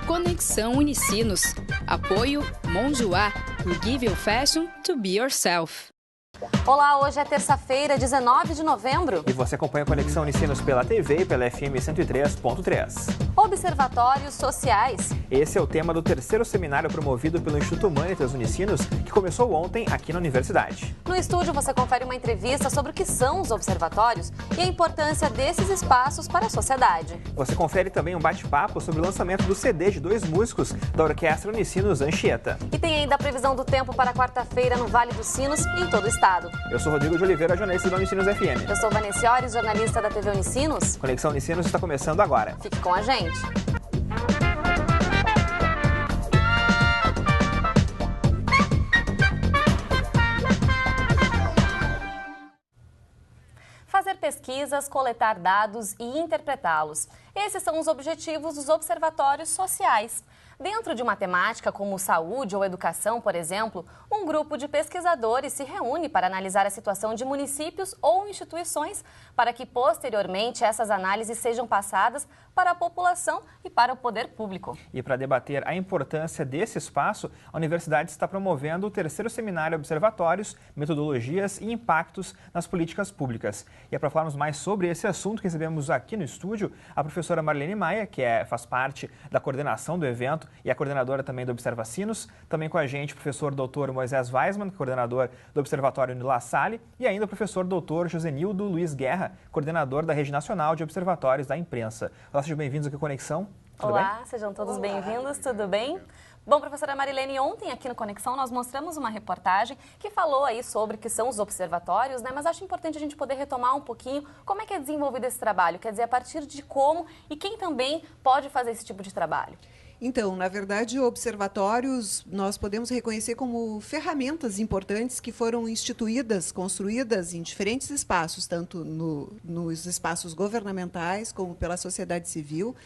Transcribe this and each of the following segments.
Conexão Unicinos. Apoio Monjoá. We give you fashion to be yourself. Olá, hoje é terça-feira, 19 de novembro. E você acompanha a Conexão Unicinos pela TV e pela FM 103.3. Observatórios sociais. Esse é o tema do terceiro seminário promovido pelo Instituto Humanitas Unicinos, que começou ontem aqui na Universidade. No estúdio você confere uma entrevista sobre o que são os observatórios e a importância desses espaços para a sociedade. Você confere também um bate-papo sobre o lançamento do CD de 2 músicos da Orquestra Unicinos Anchieta. E tem ainda a previsão do tempo para quarta-feira no Vale dos Sinos e em todo o estado. Eu sou Rodrigo de Oliveira, jornalista da Unicinos FM. Eu sou Vanessa Ores, jornalista da TV Unicinos. Conexão Unicinos está começando agora. Fique com a gente. Fazer pesquisas, coletar dados e interpretá-los. Esses são os objetivos dos observatórios sociais. Dentro de uma temática como saúde ou educação, por exemplo, um grupo de pesquisadores se reúne para analisar a situação de municípios ou instituições para que, posteriormente, essas análises sejam passadas para a população e para o poder público. E para debater a importância desse espaço, a Universidade está promovendo o terceiro seminário Observatórios, Metodologias e Impactos nas Políticas Públicas. E é para falarmos mais sobre esse assunto que recebemos aqui no estúdio a professora Marlene Maia, que faz parte da coordenação do evento e a coordenadora também do Observa Sinos. Também com a gente o professor Dr. Moisés Weisman, coordenador do Observatório Nila Salle, e ainda o professor Dr. Josenildo Luiz Guerra, coordenador da Rede Nacional de Observatórios da Imprensa. Olá, sejam bem-vindos aqui ao Conexão. Tudo Olá, bem? Sejam todos bem-vindos, tudo bem? Bom, professora Marilene, ontem aqui no Conexão nós mostramos uma reportagem que falou aí sobre o que são os observatórios, né? Mas acho importante a gente poder retomar um pouquinho como é que é desenvolvido esse trabalho, quer dizer, a partir de como e quem também pode fazer esse tipo de trabalho. Então, na verdade, observatórios nós podemos reconhecer como ferramentas importantes que foram instituídas, construídas em diferentes espaços, tanto nos espaços governamentais como pela sociedade civil,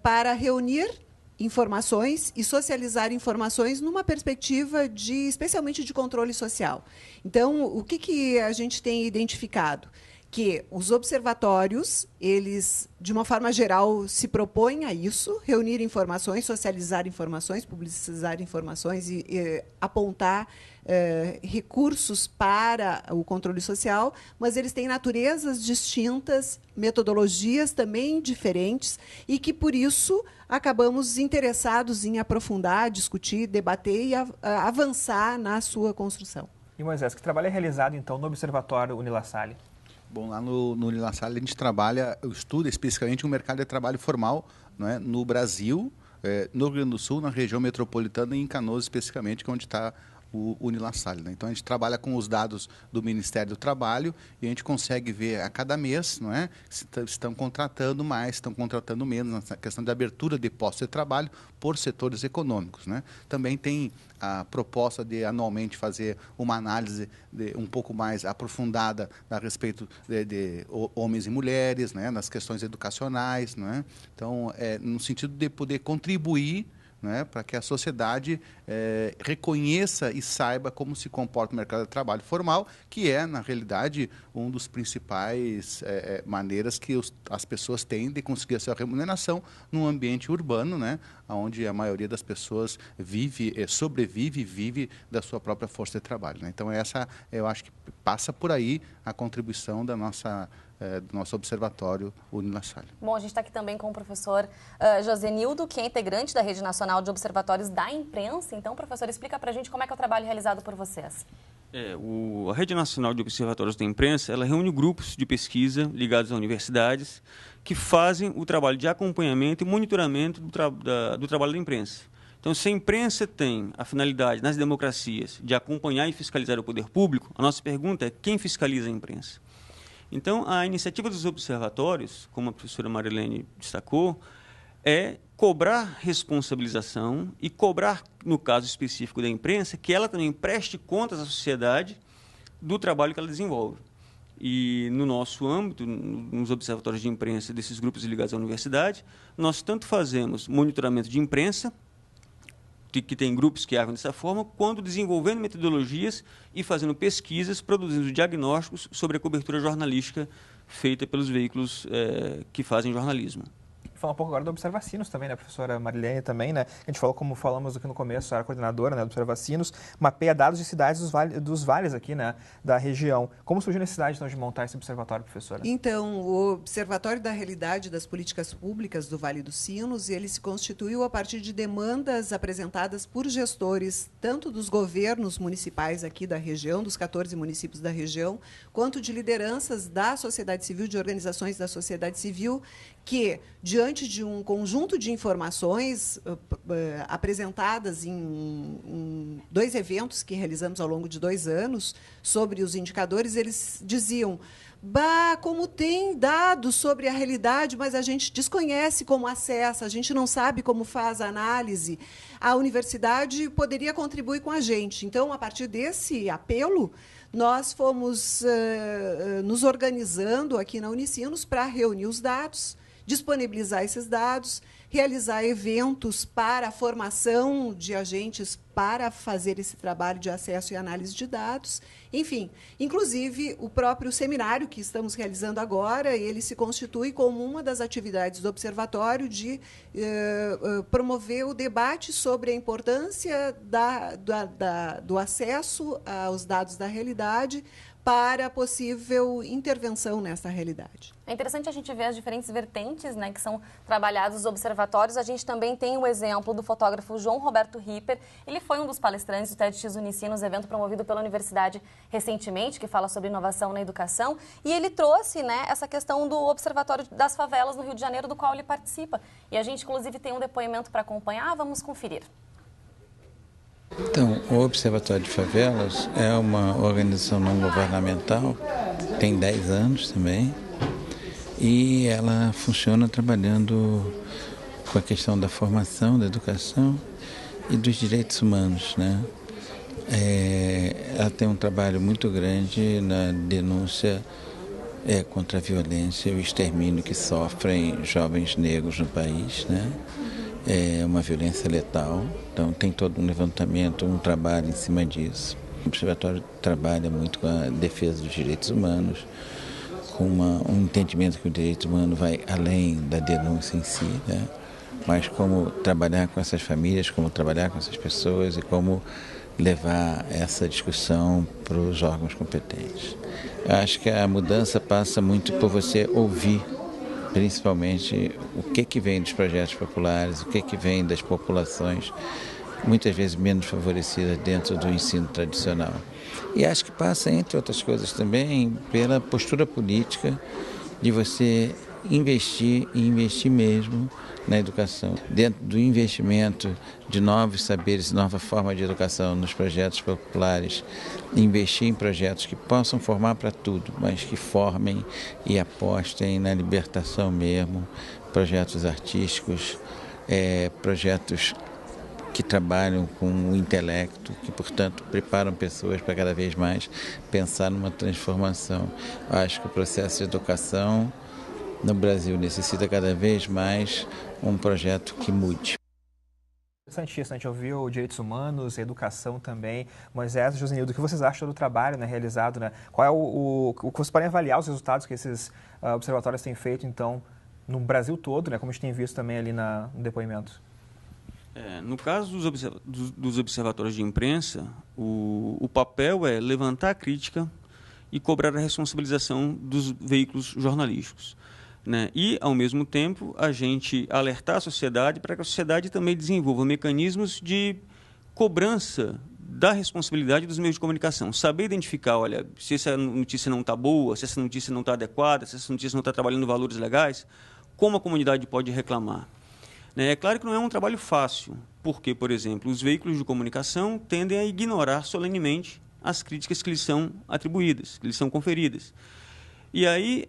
para reunir informações e socializar informações numa perspectiva especialmente de controle social. Então, o que a gente tem identificado? Que os observatórios, eles, de uma forma geral, se propõem a isso, reunir informações, socializar informações, publicizar informações e apontar recursos para o controle social, mas eles têm naturezas distintas, metodologias também diferentes e que, por isso, acabamos interessados em aprofundar, discutir, debater e avançar na sua construção. E, Moisés, que trabalho é realizado, então, no Observatório Nila Salle? Bom, lá no Nila Salle a gente estuda especificamente o mercado de trabalho formal, não é, no Brasil, no Rio Grande do Sul, na região metropolitana e em Canoas especificamente, que é onde está o Nila Salle, né? Então a gente trabalha com os dados do Ministério do Trabalho e a gente consegue ver a cada mês, não é, se estão contratando mais, estão contratando menos, na questão de abertura de postos de trabalho por setores econômicos, né? Também tem a proposta de anualmente fazer uma análise um pouco mais aprofundada a respeito de homens e mulheres, né, nas questões educacionais, não é? Então, no sentido de poder contribuir, né, para que a sociedade reconheça e saiba como se comporta o mercado de trabalho formal, que é, na realidade, um dos principais maneiras que as pessoas têm de conseguir a sua remuneração num ambiente urbano, né, onde a maioria das pessoas sobrevive e vive da sua própria força de trabalho, né? Então, eu acho que passa por aí a contribuição do nosso observatório, o Nila Salle. Bom, a gente está aqui também com o professor Josenildo, que é integrante da Rede Nacional de Observatórios da Imprensa. Então, professor, explica para a gente como é que é o trabalho realizado por vocês. A Rede Nacional de Observatórios da Imprensa, ela reúne grupos de pesquisa ligados a universidades que fazem o trabalho de acompanhamento e monitoramento do trabalho da imprensa. Então, se a imprensa tem a finalidade, nas democracias, de acompanhar e fiscalizar o poder público, a nossa pergunta é quem fiscaliza a imprensa? Então, a iniciativa dos observatórios, como a professora Marilene destacou, é cobrar responsabilização e cobrar, no caso específico da imprensa, que ela também preste contas à sociedade do trabalho que ela desenvolve. E no nosso âmbito, nos observatórios de imprensa desses grupos ligados à universidade, nós tanto fazemos monitoramento de imprensa, que tem grupos que agem dessa forma, quanto desenvolvendo metodologias e fazendo pesquisas, produzindo diagnósticos sobre a cobertura jornalística feita pelos veículos que fazem jornalismo. Falar um pouco agora do Observacinos também, né, professora Marilene também, né? A gente falou, como falamos aqui no começo, a coordenadora, né, do Observacinos, mapeia dados de cidades dos vales aqui, né, da região. Como surgiu a necessidade, então, de montar esse observatório, professora? Então, o Observatório da Realidade das Políticas Públicas do Vale dos Sinos, ele se constituiu a partir de demandas apresentadas por gestores, tanto dos governos municipais aqui da região, dos 14 municípios da região, quanto de lideranças da sociedade civil, de organizações da sociedade civil, que, diante de um conjunto de informações apresentadas em 2 eventos que realizamos ao longo de 2 anos sobre os indicadores, eles diziam: bah, como tem dados sobre a realidade, mas a gente desconhece como acessa, a gente não sabe como faz a análise. A universidade poderia contribuir com a gente. Então, a partir desse apelo, nós fomos nos organizando aqui na Unicinos para reunir os dados, disponibilizar esses dados, realizar eventos para a formação de agentes para fazer esse trabalho de acesso e análise de dados. Enfim, inclusive, o próprio seminário que estamos realizando agora, ele se constitui como uma das atividades do observatório de promover o debate sobre a importância do acesso aos dados da realidade para possível intervenção nessa realidade. É interessante a gente ver as diferentes vertentes, né, que são trabalhados os observatórios. A gente também tem o exemplo do fotógrafo João Roberto Ripper. Ele foi um dos palestrantes do TEDx Unicinos, evento promovido pela universidade recentemente, que fala sobre inovação na educação. E ele trouxe, né, essa questão do Observatório das Favelas no Rio de Janeiro, do qual ele participa. E a gente, inclusive, tem um depoimento para acompanhar. Vamos conferir. Então, o Observatório de Favelas é uma organização não governamental, tem 10 anos também, e ela funciona trabalhando com a questão da formação, da educação e dos direitos humanos, né? Ela tem um trabalho muito grande na denúncia contra a violência e o extermínio que sofrem jovens negros no país, né? É uma violência letal, então tem todo um levantamento, um trabalho em cima disso. O Observatório trabalha muito com a defesa dos direitos humanos, com um entendimento que o direito humano vai além da denúncia em si, né? Mas como trabalhar com essas famílias, como trabalhar com essas pessoas e como levar essa discussão para os órgãos competentes. Eu acho que a mudança passa muito por você ouvir, principalmente o que vem dos projetos populares, o que vem das populações, muitas vezes menos favorecidas dentro do ensino tradicional. E acho que passa, entre outras coisas também, pela postura política de você investir e investir mesmo na educação. Dentro do investimento de novos saberes, nova forma de educação nos projetos populares, investir em projetos que possam formar para tudo, mas que formem e apostem na libertação mesmo, projetos artísticos, projetos que trabalham com o intelecto, que, portanto, preparam pessoas para cada vez mais pensar numa transformação. Eu acho que o processo de educação no Brasil necessita cada vez mais um projeto que mude. Interessantíssimo, a gente ouviu direitos humanos, educação também. Moisés, Josenildo, o que vocês acham do trabalho, né, realizado? Né? Qual é o que vocês podem avaliar os resultados que esses observatórios têm feito, então, no Brasil todo, né, como a gente tem visto também ali no depoimento? No caso dos observatórios de imprensa, o papel é levantar a crítica e cobrar a responsabilização dos veículos jornalísticos, né? E, ao mesmo tempo, a gente alertar a sociedade para que a sociedade também desenvolva mecanismos de cobrança da responsabilidade dos meios de comunicação. Saber identificar, olha, se essa notícia não está boa, se essa notícia não está adequada, se essa notícia não está trabalhando valores legais, como a comunidade pode reclamar. É claro que não é um trabalho fácil, porque, por exemplo, os veículos de comunicação tendem a ignorar solenemente as críticas que lhes são atribuídas, que lhes são conferidas. E aí,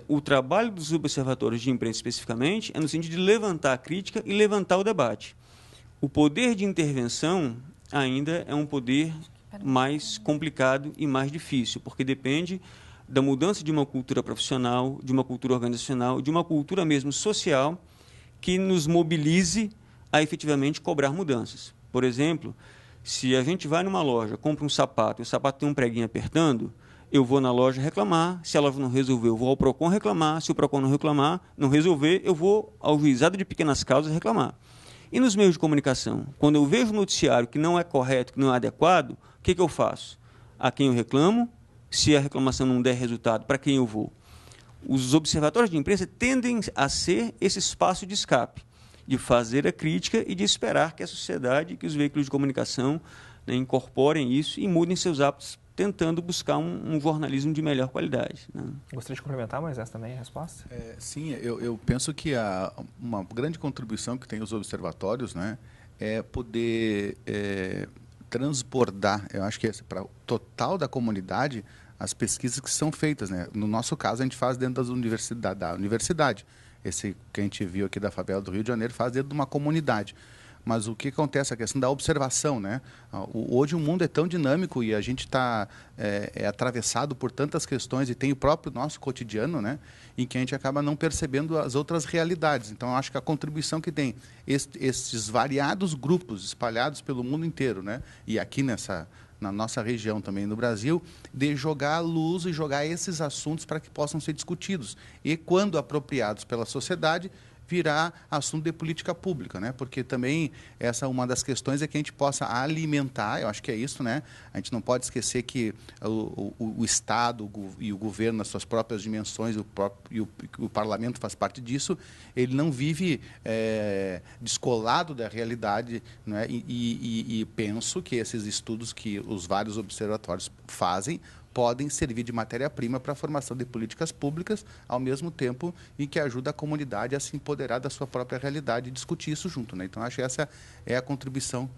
o trabalho dos observatórios de imprensa, especificamente, é no sentido de levantar a crítica e levantar o debate. O poder de intervenção ainda é um poder mais complicado e mais difícil, porque depende da mudança de uma cultura profissional, de uma cultura organizacional, de uma cultura mesmo social, que nos mobilize a efetivamente cobrar mudanças. Por exemplo, se a gente vai numa loja, compra um sapato e o sapato tem um preguinho apertando, eu vou na loja reclamar, se a loja não resolver, eu vou ao PROCON reclamar, se o PROCON não resolver, eu vou ao juizado de pequenas causas reclamar. E nos meios de comunicação, quando eu vejo um noticiário que não é correto, que não é adequado, o que eu faço? A quem eu reclamo? Se a reclamação não der resultado, para quem eu vou? Os observatórios de imprensa tendem a ser esse espaço de escape, de fazer a crítica e de esperar que a sociedade, que os veículos de comunicação, né, incorporem isso e mudem seus hábitos, tentando buscar um jornalismo de melhor qualidade, né? Gostaria de complementar, Moisés, também a resposta? Sim, eu penso que uma grande contribuição que tem os observatórios, né, é poder transbordar, eu acho que para o total da comunidade, as pesquisas que são feitas, né? No nosso caso, a gente faz dentro da universidade. Esse que a gente viu aqui da favela do Rio de Janeiro faz dentro de uma comunidade. Mas o que acontece? A questão da observação, né? Hoje o mundo é tão dinâmico e a gente está atravessado por tantas questões e tem o próprio nosso cotidiano, né? Em que a gente acaba não percebendo as outras realidades. Então, eu acho que a contribuição que tem esses variados grupos espalhados pelo mundo inteiro, né? E aqui na nossa região também no Brasil, de jogar a luz e jogar esses assuntos para que possam ser discutidos. E, quando apropriados pela sociedade, virar assunto de política pública, né? Porque também essa uma das questões é que a gente possa alimentar, eu acho que é isso, né? A gente não pode esquecer que o Estado e o governo, nas suas próprias dimensões, o parlamento faz parte disso, ele não vive descolado da realidade, né? E penso que esses estudos que os vários observatórios fazem podem servir de matéria-prima para a formação de políticas públicas, ao mesmo tempo em que ajuda a comunidade a se empoderar da sua própria realidade e discutir isso junto, né? Então, acho que essa é a contribuição,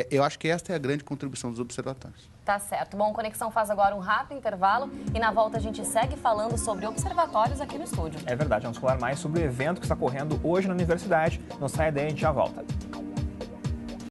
eu acho que esta é a grande contribuição dos observatórios. Tá certo. Bom, Conexão faz agora um rápido intervalo e na volta a gente segue falando sobre observatórios aqui no estúdio. É verdade, vamos falar mais sobre o evento que está ocorrendo hoje na universidade. Não saia daí, a gente já volta.